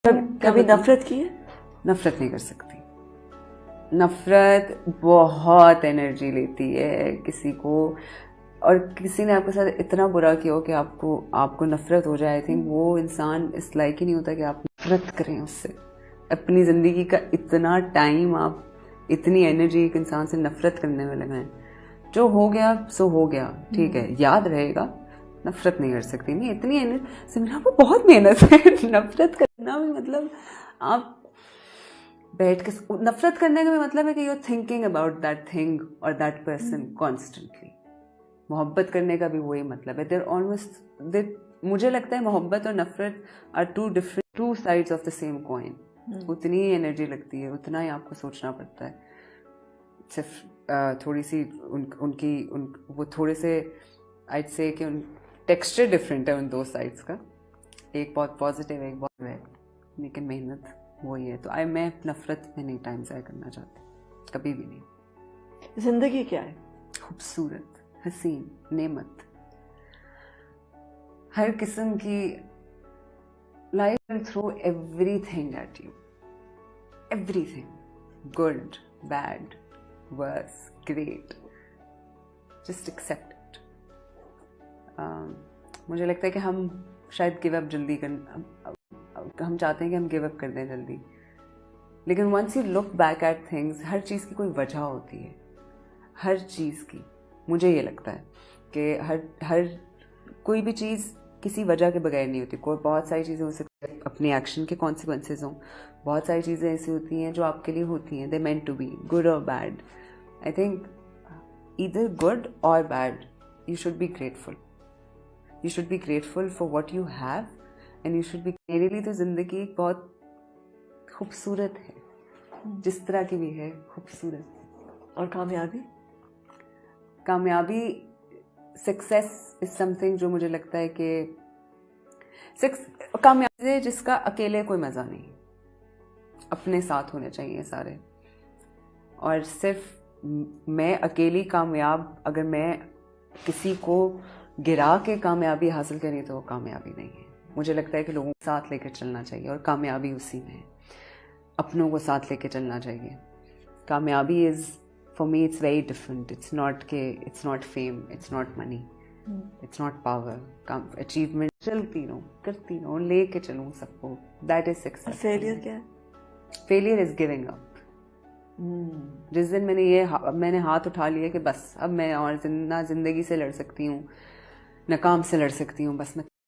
कभी नफरत की है? नफरत नहीं कर सकती। नफरत बहुत एनर्जी लेती है किसी को, और किसी ने आपके साथ इतना बुरा किया हो कि आपको नफरत हो जाए, आई थिंक वो इंसान इस लायक ही नहीं होता कि आप नफरत करें उससे। अपनी ज़िंदगी का इतना टाइम आप इतनी एनर्जी एक इंसान से नफरत करने में लगाएं। जो हो गया सो हो गया, ठीक है, याद रहेगा। नफरत नहीं कर सकती। नहीं, इतनी एनर्जी सिमरा को बहुत मेहनत है। नफरत करना भी मतलब आप बैठ के, नफरत करने का भी मतलब है कि you are thinking about that thing और दैट पर्सन कॉन्स्टेंटली। मोहब्बत करने का भी वही मतलब है। देयर ऑलमोस्ट, मुझे लगता है मोहब्बत और नफरत are two sides of the same coin. उतनी ही एनर्जी लगती है, उतना ही आपको सोचना पड़ता है। सिर्फ थोड़ी सी वो थोड़े से आइड से कि उन टेक्सचर डिफरेंट है उन दो साइड्स का। एक बहुत पॉजिटिव है, एक बहुत है, लेकिन मेहनत वही है। तो मैं नफरत में नहीं टाइम ज़ाया करना चाहती, कभी भी नहीं। जिंदगी क्या है? खूबसूरत, हसीन, नेमत, हर किस्म की। Life will throw everything at you, everything, good, bad, worse, great, just accept it. मुझे लगता है कि हम शायद गिव अप जल्दी हम चाहते हैं कि हम गिव अप कर दें जल्दी, लेकिन once you look back at things, हर चीज़ की कोई वजह होती है, हर चीज़ की। मुझे ये लगता है कि हर कोई भी चीज़ किसी वजह के बगैर नहीं होती। कोई बहुत सारी चीज़ें हो सकती हैं अपने एक्शन के कॉन्सिक्वेंसेज हों, बहुत सारी चीज़ें ऐसी होती हैं जो आपके लिए होती हैं, they meant to be, good और bad. I think either good और bad, you should be grateful. You should be grateful for what you have and you should be. मेरे लिए तो ज़िंदगी बहुत खूबसूरत है, जिस तरह की भी है, खूबसूरत। और कामयाबी, सक्सेस इज समथिंग जो मुझे लगता है कि कामयाबी है जिसका अकेले कोई मज़ा नहीं, अपने साथ होने चाहिए सारे। और सिर्फ मैं अकेली कामयाब, अगर मैं किसी को गिरा के कामयाबी हासिल करी तो वो कामयाबी नहीं है। मुझे लगता है कि लोगों को साथ लेकर चलना चाहिए, और कामयाबी उसी में है, अपनों को साथ लेके चलना चाहिए। कामयाबी is, for me it's very different. It's not fame, it's not money, it's not power. Achievement चलती रहूँ, करती रहूँ, लेके चलूँ सबको, दैट इज सक्सेस। फेलियर क्या है? Failure is giving up. जिस दिन मैंने हाथ उठा लिया कि बस अब मैं और ना जिंदगी से लड़ सकती हूँ, ना काम से लड़ सकती हूँ, बस मैं